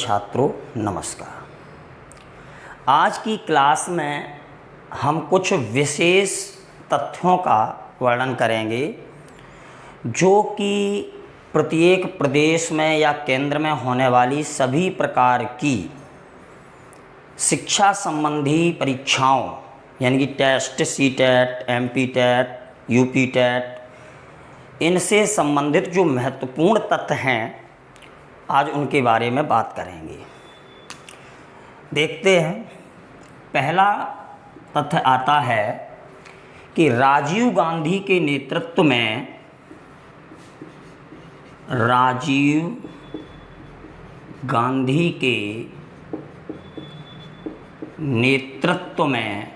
छात्रों नमस्कार। आज की क्लास में हम कुछ विशेष तथ्यों का वर्णन करेंगे जो कि प्रत्येक प्रदेश में या केंद्र में होने वाली सभी प्रकार की शिक्षा संबंधी परीक्षाओं यानी कि test, CTET, MP TET, UP TET, इनसे संबंधित जो महत्वपूर्ण तथ्य हैं आज उनके बारे में बात करेंगे। देखते हैं, पहला तथ्य आता है कि राजीव गांधी के नेतृत्व में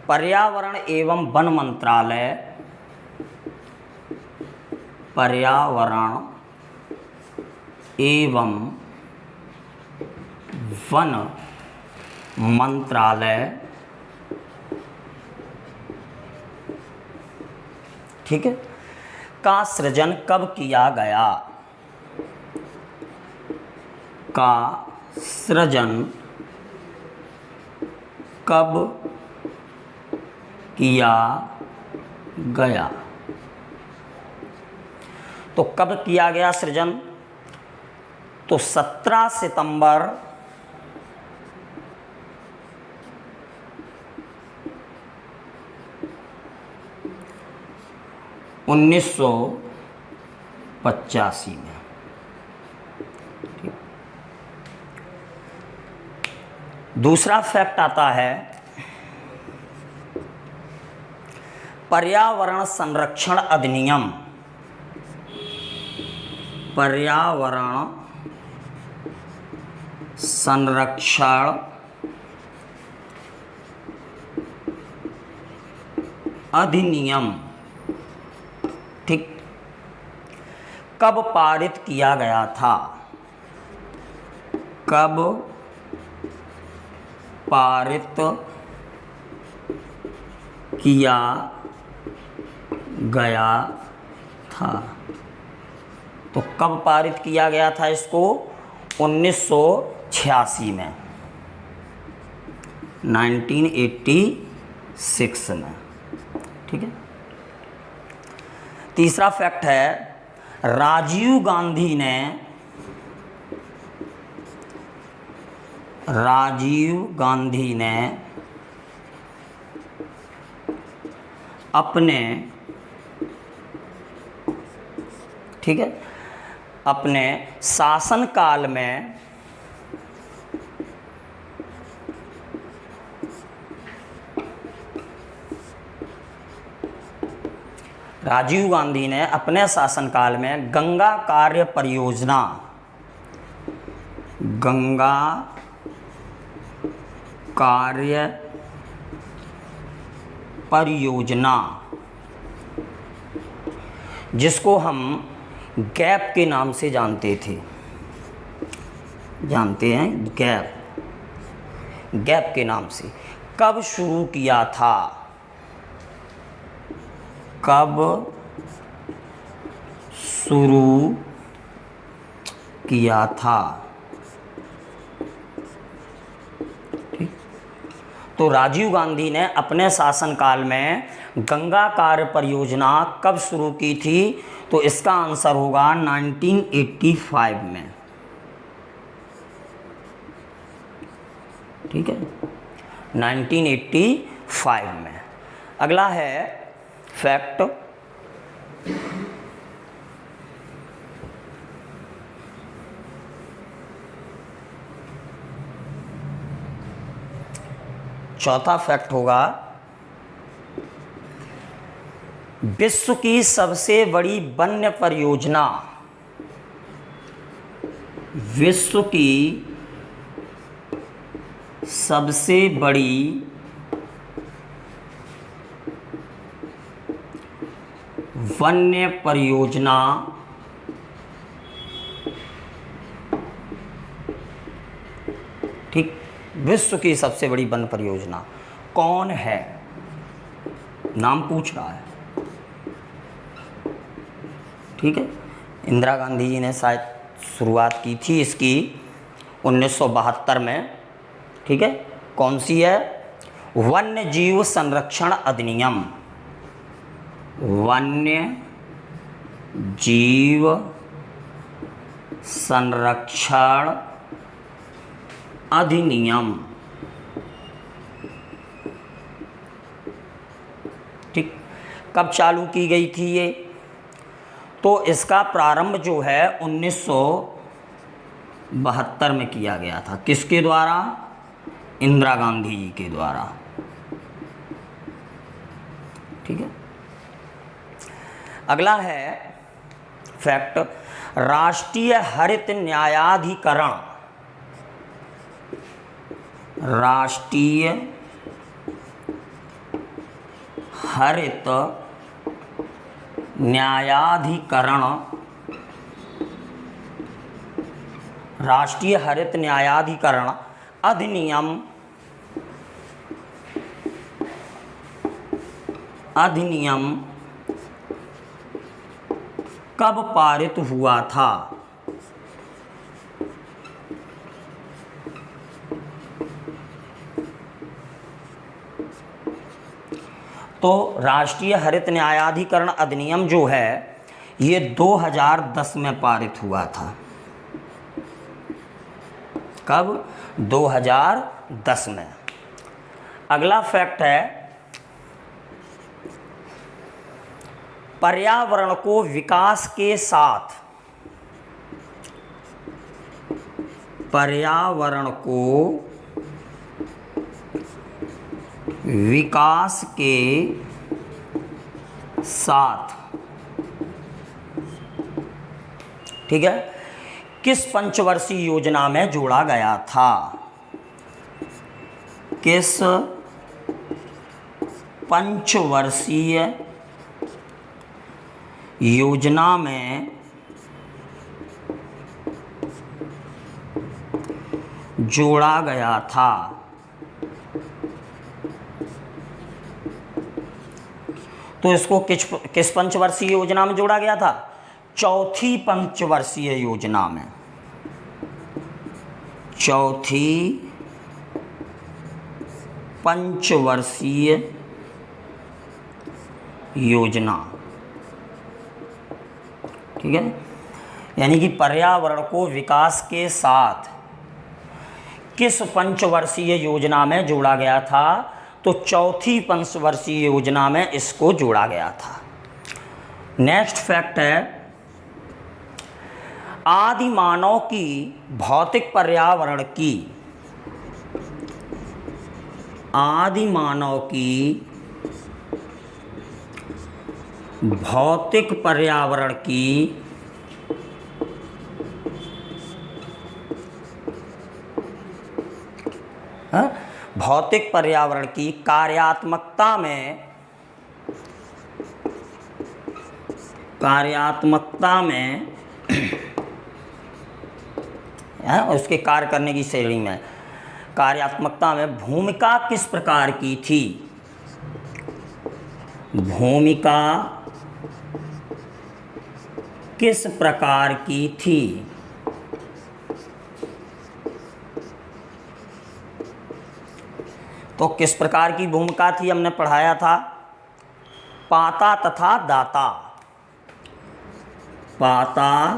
पर्यावरण एवं वन मंत्रालय, ठीक है, का सृजन कब किया गया? तो कब किया गया सृजन? तो 17 सितंबर 1985 में। दूसरा फैक्ट आता है पर्यावरण संरक्षण अधिनियम। ठीक, कब पारित किया गया था? तो कब पारित किया गया था इसको? 1986 में, 1986 में। ठीक है। तीसरा फैक्ट है राजीव गांधी ने अपने शासनकाल में गंगा कार्य परियोजना, जिसको हम गैप के नाम से जानते हैं, गैप के नाम से, कब शुरू किया था? ठीक। तो राजीव गांधी ने अपने शासनकाल में गंगा कार्य परियोजना कब शुरू की थी? तो इसका आंसर होगा 1985 में। ठीक है, 1985 में। अगला है फैक्ट चौथा फैक्ट होगा विश्व की सबसे बड़ी वन्य परियोजना ठीक, विश्व की सबसे बड़ी वन परियोजना कौन है? नाम पूछ रहा है। ठीक है, इंदिरा गांधी जी ने शायद शुरुआत की थी इसकी 1972 में। ठीक है, कौन सी है? वन्य जीव संरक्षण अधिनियम। वन्य जीव संरक्षण अधिनियम। ठीक, कब चालू की गई थी ये? तो इसका प्रारंभ जो है 1972 में किया गया था। किसके द्वारा? इंदिरा गांधी जी के द्वारा। ठीक है, अगला है फैक्ट, राष्ट्रीय हरित न्यायाधिकरण। राष्ट्रीय हरित न्यायाधिकरण। राष्ट्रीय हरित न्यायाधिकरण अधिनियम कब पारित हुआ था? तो राष्ट्रीय हरित न्यायाधिकरण अधिनियम जो है ये 2010 में पारित हुआ था। कब? 2010 में। अगला फैक्ट है, पर्यावरण को विकास के साथ, पर्यावरण को विकास के साथ, ठीक है, किस पंचवर्षीय योजना में जोड़ा गया था? किस पंचवर्षीय योजना में जोड़ा गया था? तो इसको किस पंचवर्षीय योजना में जोड़ा गया था? चौथी पंचवर्षीय योजना में। चौथी पंचवर्षीय योजना। ठीक है, यानी कि पर्यावरण को विकास के साथ किस पंचवर्षीय योजना में जोड़ा गया था? तो चौथी पंचवर्षीय योजना में इसको जोड़ा गया था। नेक्स्ट फैक्ट है, आदि मानव की भौतिक पर्यावरण की, आदि मानव की भौतिक पर्यावरण की भौतिक पर्यावरण की कार्यात्मकता में उसके कार्य करने की श्रेणी में कार्यात्मकता में भूमिका किस प्रकार की थी? भूमिका किस प्रकार की थी? तो किस प्रकार की भूमिका थी हमने पढ़ाया था, पाता तथा दाता। पाता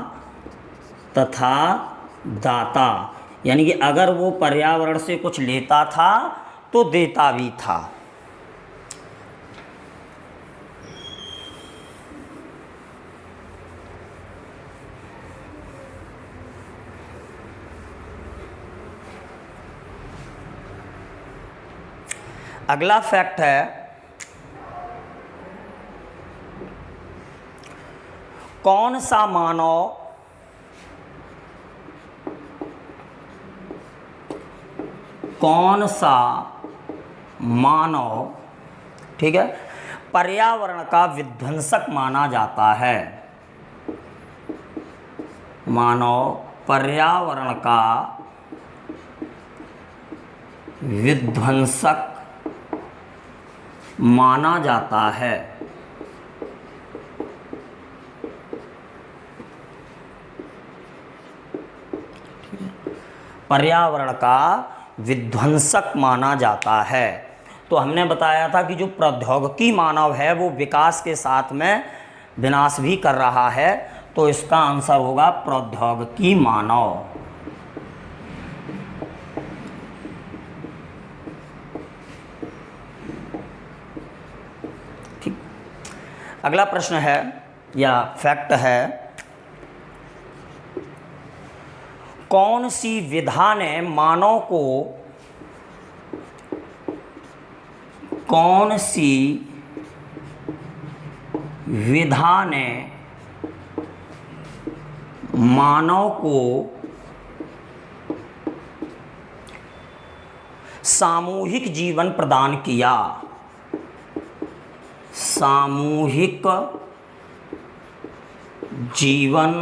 तथा दाता, यानी कि अगर वो पर्यावरण से कुछ लेता था तो देता भी था। अगला फैक्ट है, कौन सा मानव, ठीक है, पर्यावरण का विध्वंसक माना जाता है? मानव पर्यावरण का विध्वंसक माना जाता है। पर्यावरण का विध्वंसक माना जाता है। तो हमने बताया था कि जो प्रौद्योगिकी मानव है वो विकास के साथ में विनाश भी कर रहा है, तो इसका आंसर होगा प्रौद्योगिकी मानव। ठीक, अगला प्रश्न है या फैक्ट है, कौन सी विधा ने मानव को, कौन सी विधा ने मानव को सामूहिक जीवन प्रदान किया? सामूहिक जीवन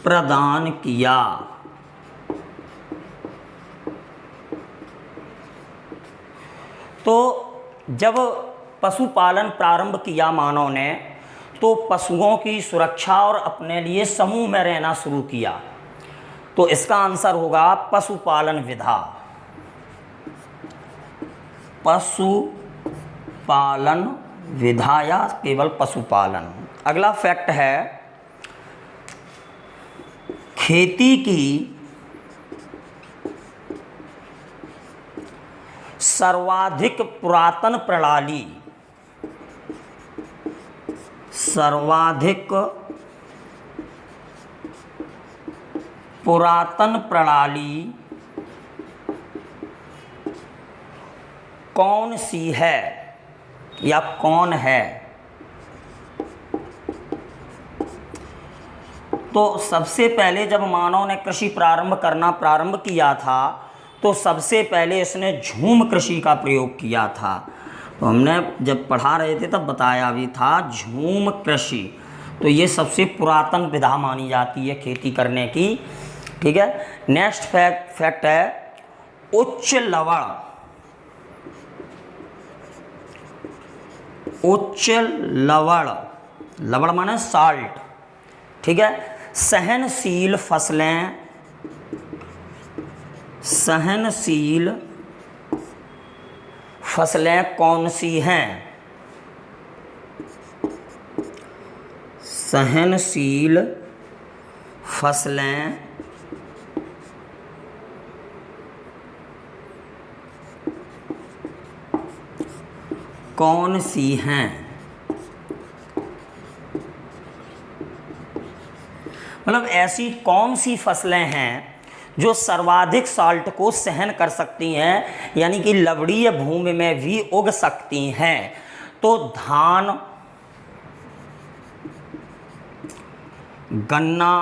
प्रदान किया। तो जब पशुपालन प्रारंभ किया मानव ने, तो पशुओं की सुरक्षा और अपने लिए समूह में रहना शुरू किया। तो इसका आंसर होगा पशुपालन विधा। पशुपालन विधा या केवल पशुपालन। अगला फैक्ट है, खेती की सर्वाधिक पुरातन प्रणाली, सर्वाधिक पुरातन प्रणाली कौन सी है या कौन है? तो सबसे पहले जब मानव ने कृषि प्रारंभ किया था, तो सबसे पहले इसने झूम कृषि का प्रयोग किया था। तो हमने जब पढ़ा रहे थे तब बताया भी था झूम कृषि। तो ये सबसे पुरातन विधा मानी जाती है खेती करने की। ठीक है, नेक्स्ट फैक्ट है, उच्च लवण, उच्च लवण, लवण माने साल्ट। ठीक है, सहनशील फसलें, सहनशील फसलें कौन सी हैं? सहनशील फसलें कौन सी हैं? मतलब ऐसी कौन सी फसलें हैं जो सर्वाधिक साल्ट को सहन कर सकती हैं, यानी कि लवणीय भूमि में भी उग सकती हैं? तो धान, गन्ना,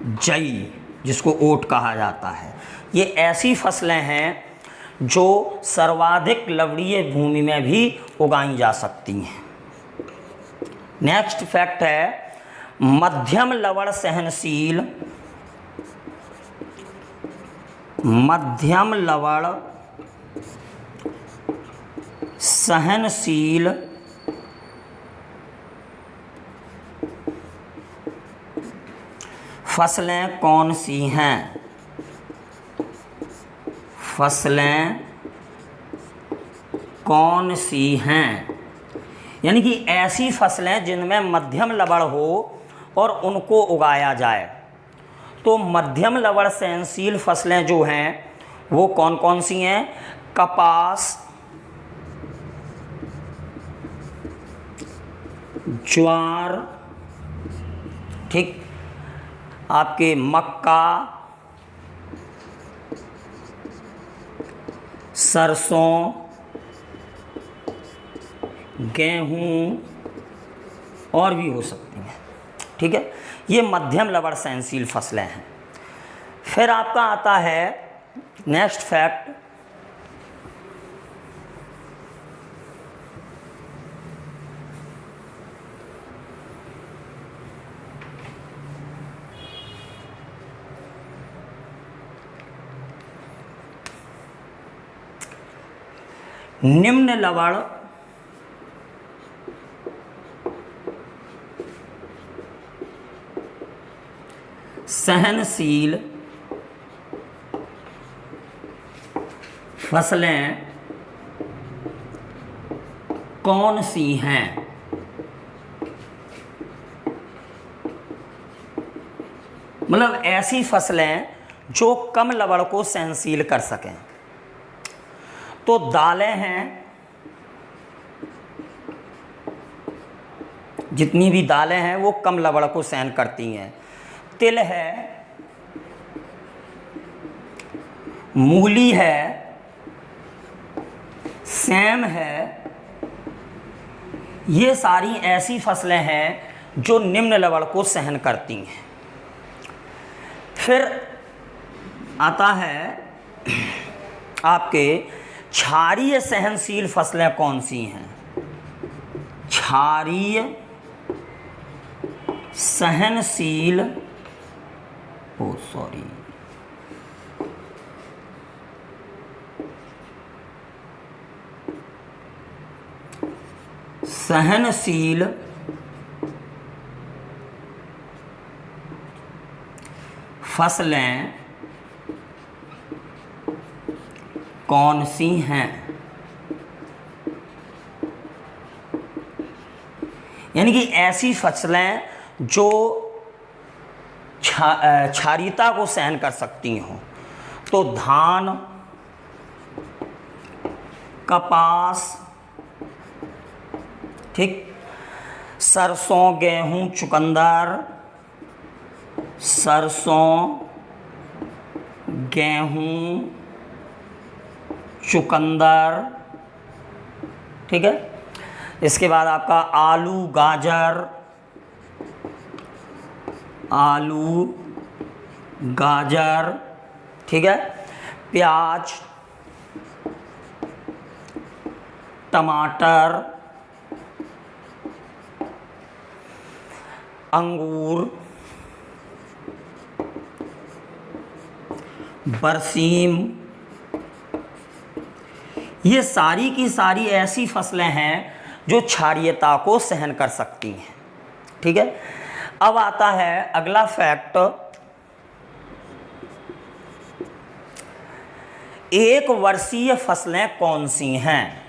जई जिसको ओट कहा जाता है, ये ऐसी फसलें हैं जो सर्वाधिक लवणीय भूमि में भी उगाई जा सकती हैं। नेक्स्ट फैक्ट है, मध्यम लवण सहनशील, मध्यम लवण सहनशील फसलें कौन सी हैं? फसलें कौन सी हैं? यानी कि ऐसी फसलें जिनमें मध्यम लवण हो और उनको उगाया जाए। तो मध्यम लवण सहनशील फसलें जो हैं वो कौन कौन सी हैं? कपास, ज्वार, ठीक, आपके मक्का, सरसों, गेहूं और भी हो सकती हैं। ठीक है, ये मध्यम लवण सहनशील फसलें हैं। फिर आपका आता है नेक्स्ट फैक्ट, निम्न लवण सहनशील फसलें कौन सी हैं? मतलब ऐसी फसलें जो कम लवण को सहनशील कर सकें। तो दालें हैं, जितनी भी दालें हैं वो कम लवण को सहन करती हैं। तिल है, मूली है, सेम है, ये सारी ऐसी फसलें हैं जो निम्न लवण को सहन करती हैं। फिर आता है आपके क्षारीय सहनशील फसलें कौन सी हैं? क्षारीय सहनशील सहनशील फसलें कौन सी हैं? यानी कि ऐसी फसलें जो क्षारीयता को सहन कर सकती हों। तो धान, कपास, ठीक, सरसों, गेहूं, चुकंदर, सरसों, गेहूं, चुकंदर, ठीक है। इसके बाद आपका आलू, गाजर, ठीक है, प्याज, टमाटर, अंगूर, बरसीम, ये सारी की सारी ऐसी फसलें हैं जो क्षारीयता को सहन कर सकती हैं। ठीक है। अब आता है अगला फैक्ट, एक वर्षीय फसलें कौन सी हैं?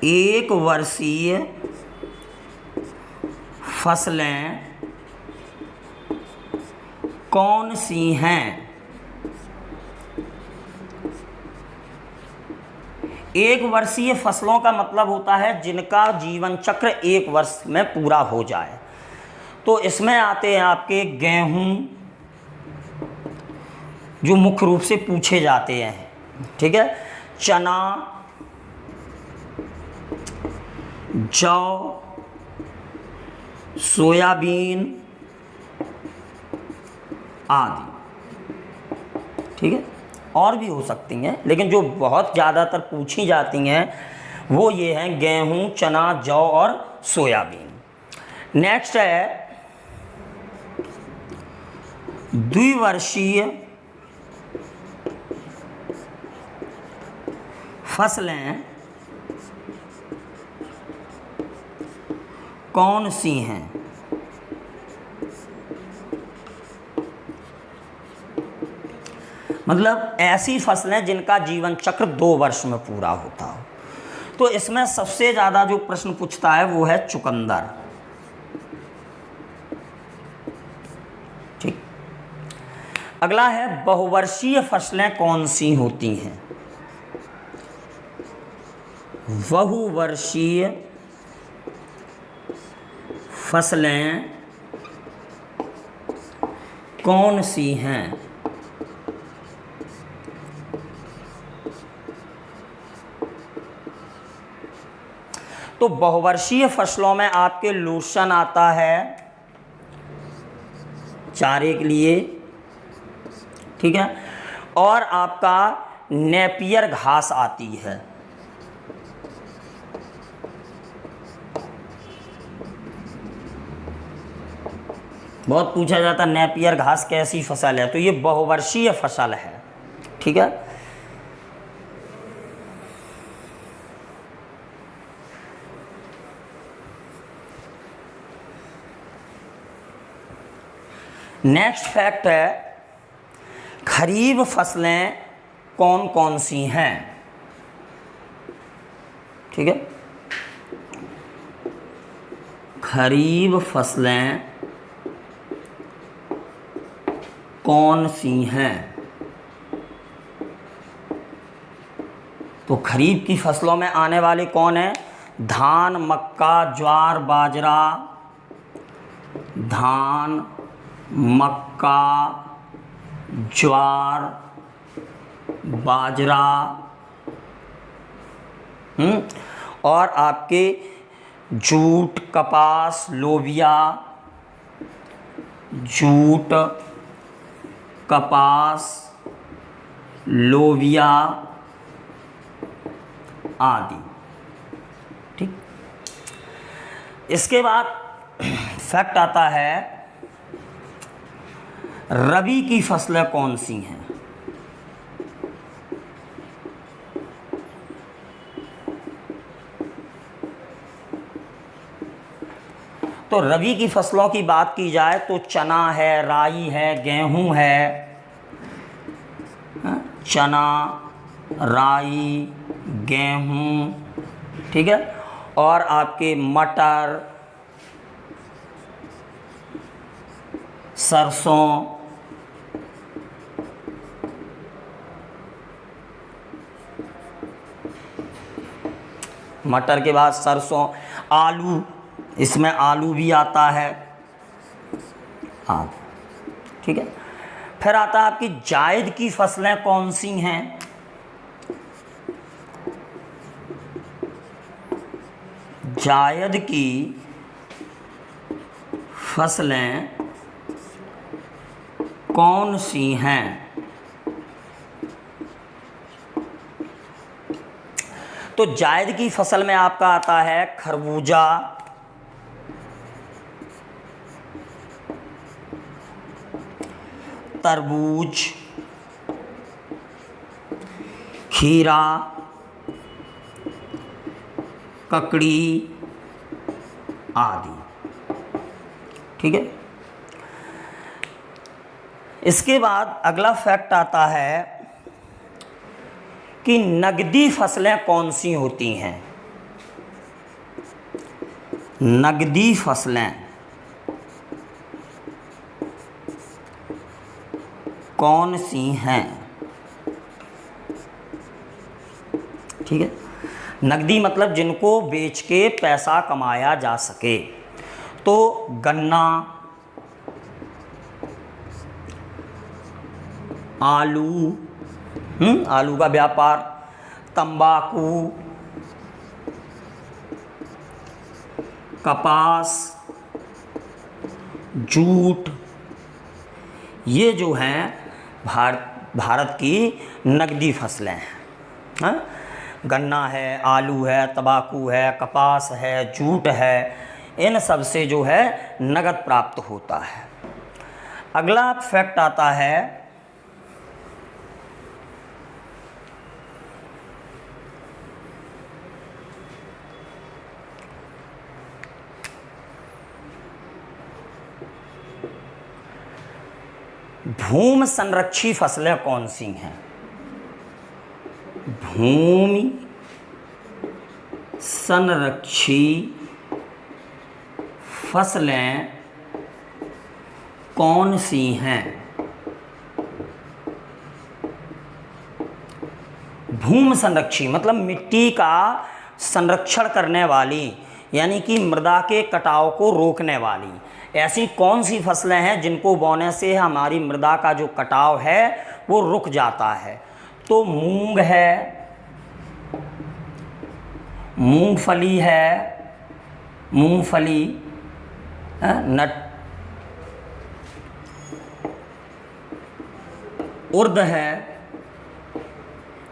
एक वर्षीय फसलें कौन सी हैं? एक वर्षीय फसलों का मतलब होता है जिनका जीवन चक्र एक वर्ष में पूरा हो जाए। तो इसमें आते हैं आपके गेहूं, जो मुख्य रूप से पूछे जाते हैं, ठीक है, चना, जौ, सोयाबीन आदि, ठीक है। और भी हो सकती हैं, लेकिन जो बहुत ज़्यादातर पूछी जाती हैं वो ये हैं गेहूं, चना, जौ और सोयाबीन। नेक्स्ट है द्विवर्षीय फसलें कौन सी हैं? मतलब ऐसी फसलें जिनका जीवन चक्र 2 वर्ष में पूरा होता हो। तो इसमें सबसे ज़्यादा जो प्रश्न पूछता है वो है चुकंदर। ठीक। अगला है बहुवर्षीय फसलें कौन सी होती हैं? बहुवर्षीय फसलें कौन सी हैं? तो बहुवर्षीय फसलों में आपके लूसन आता है चारे के लिए, ठीक है, और आपका नेपियर घास आती है। बहुत पूछा जाता नेपियर घास कैसी फसल है, तो ये बहुवर्षीय फसल है, ठीक है। नेक्स्ट फैक्ट है, खरीफ फसलें कौन कौन सी हैं? ठीक है, खरीफ फसलें कौन सी हैं? तो खरीफ की फसलों में आने वाले कौन है? धान, मक्का, ज्वार, बाजरा, धान, मक्का, ज्वार, बाजरा, और आपके जूट, कपास, लोबिया, जूट, कपास, लोबिया आदि। ठीक, इसके बाद फैक्ट आता है, रबी की फसलें कौन सी हैं? तो रबी की फसलों की बात की जाए तो चना है, राई है, गेहूं है, चना, राई, गेहूं, ठीक है, और आपके मटर, सरसों, मटर के बाद सरसों, आलू, इसमें आलू भी आता है आदि। ठीक है, फिर आता है आपकी जायद की फसलें कौन सी हैं? जायद की फसलें कौन सी हैं? तो जायद की फसल में आपका आता है खरबूजा, तरबूज, खीरा, ककड़ी आदि। ठीक है, इसके बाद अगला फैक्ट आता है कि नगदी फसलें कौन सी होती हैं? नगदी फसलें कौन सी हैं? ठीक है, नगदी मतलब जिनको बेच के पैसा कमाया जा सके। तो गन्ना, आलू, आलू का व्यापार, तंबाकू, कपास, जूट, ये जो हैं भारत की नगदी फसलें हैं। गन्ना है, आलू है, तंबाकू है, कपास है, जूट है, इन सब से जो है नगद प्राप्त होता है। अगला फैक्ट आता है भूमि संरक्षी फसलें कौन सी हैं? भूमि संरक्षी फसलें कौन सी हैं? भूमि संरक्षी मतलब मिट्टी का संरक्षण करने वाली, यानी कि मृदा के कटाव को रोकने वाली ऐसी कौन सी फसलें हैं जिनको बोने से हमारी मृदा का जो कटाव है वो रुक जाता है? तो मूंग है, मूंगफली है, मूंगफली, नट, उर्द है।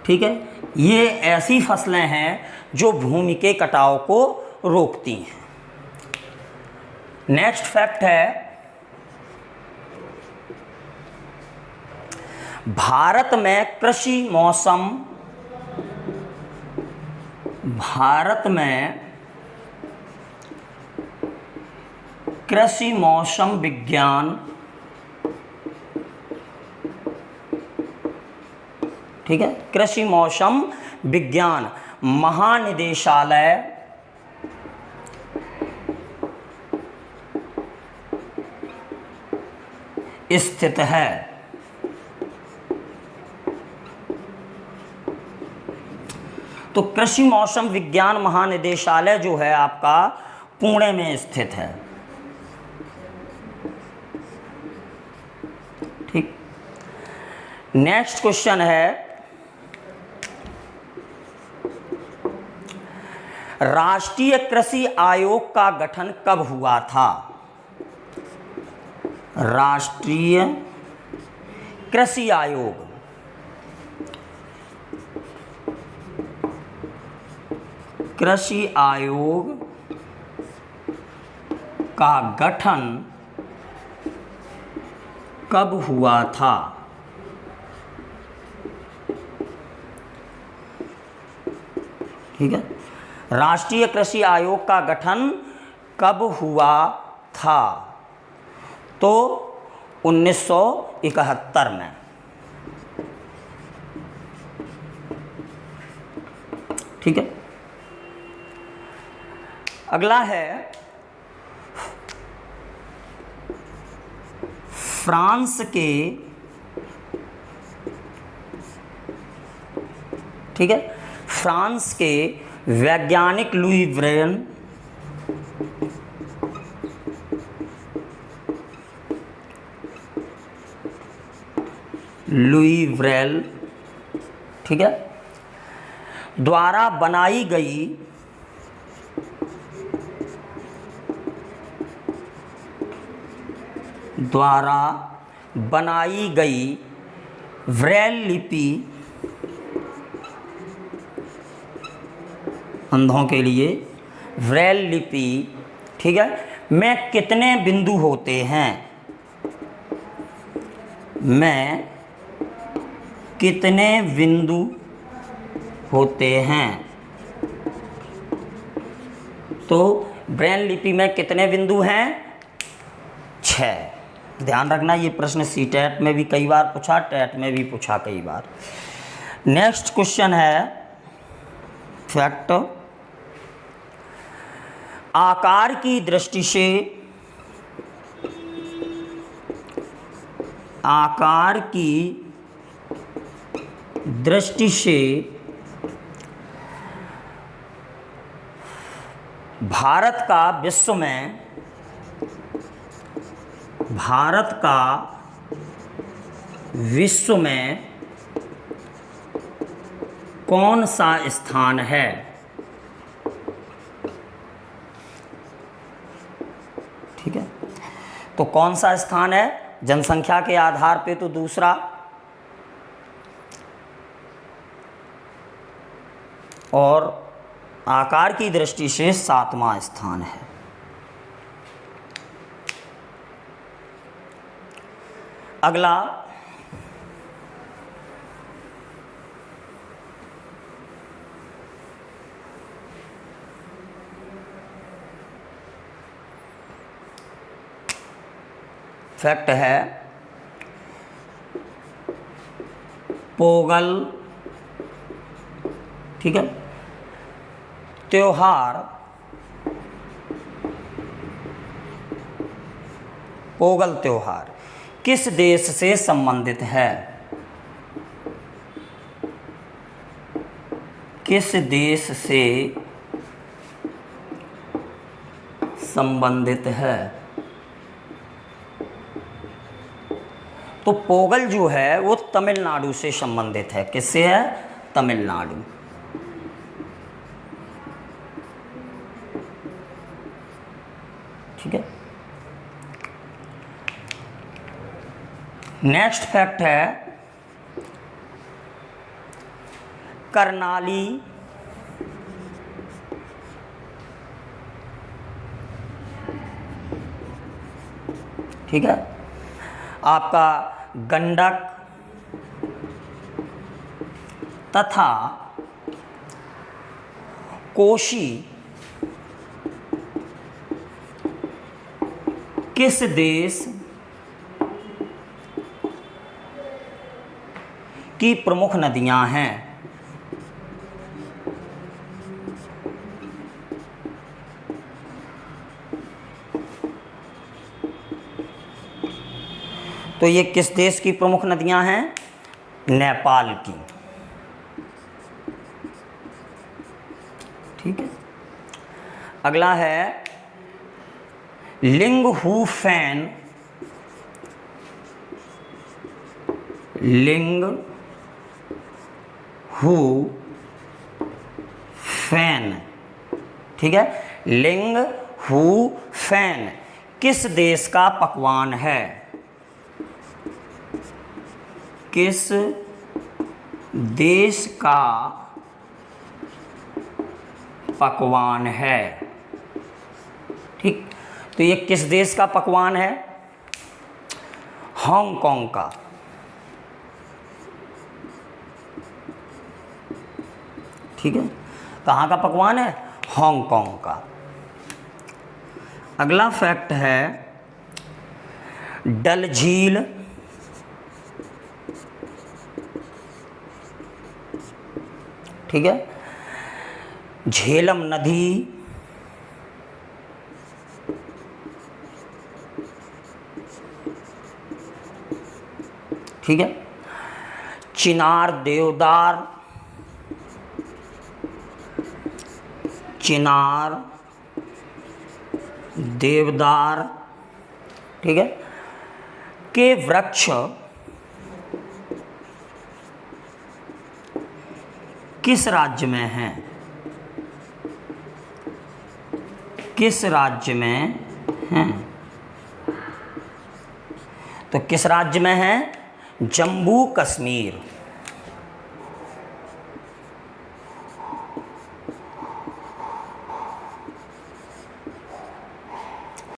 ठीक है, ये ऐसी फसलें हैं जो भूमि के कटाव को रोकती हैं। नेक्स्ट फैक्ट है, भारत में कृषि मौसम, भारत में कृषि मौसम विज्ञान ठीक है, कृषि मौसम विज्ञान महानिदेशालय स्थित है। तो कृषि मौसम विज्ञान महानिदेशालय जो है आपका पुणे में स्थित है। ठीक, नेक्स्ट क्वेश्चन है, राष्ट्रीय कृषि आयोग का गठन कब हुआ था? राष्ट्रीय कृषि आयोग का गठन कब हुआ था? ठीक है, राष्ट्रीय कृषि आयोग का गठन कब हुआ था? तो 1971 में। ठीक है, अगला है, फ्रांस के, ठीक है, फ्रांस के वैज्ञानिक लुई ब्रेल, ठीक है, द्वारा बनाई गई ब्रेल लिपि अंधों के लिए ब्रेल लिपि, ठीक है, में कितने बिंदु होते हैं? में कितने बिंदु होते हैं? तो ब्रेल लिपि में कितने बिंदु हैं? 6। ध्यान रखना, ये प्रश्न सीटेट में भी कई बार पूछा, टेट में भी पूछा कई बार। नेक्स्ट क्वेश्चन है, फैक्ट, आकार की दृष्टि से भारत का विश्व में कौन सा स्थान है? ठीक है, तो कौन सा स्थान है? जनसंख्या के आधार पे तो दूसरा, और आकार की दृष्टि से 7वां स्थान है। अगला, फैक्ट है, पोंगल, ठीक है, त्योहार, पोंगल त्योहार किस देश से संबंधित है? किस देश से संबंधित है? तो पोंगल जो है वो तमिलनाडु से संबंधित है। किससे है? तमिलनाडु। ठीक है, नेक्स्ट फैक्ट है, करनाली, ठीक है, आपका गंडक तथा कोशी की प्रमुख नदियां हैं? तो ये किस देश की प्रमुख नदियां हैं? नेपाल की। ठीक है। अगला है लिंगहुफेन। लिंगहुफेन, ठीक है। लिंगहुफेन किस देश का पकवान है? किस देश का पकवान है? ठीक, तो ये किस देश का पकवान है? हांगकांग का। ठीक है, कहाँ का पकवान है? हांगकांग का। अगला फैक्ट है डल झील, ठीक है, झेलम नदी, ठीक है, चिनार देवदार, चिनार देवदार, ठीक है, के वृक्ष किस राज्य में हैं? किस राज्य में हैं? तो किस राज्य में हैं? जम्मू कश्मीर।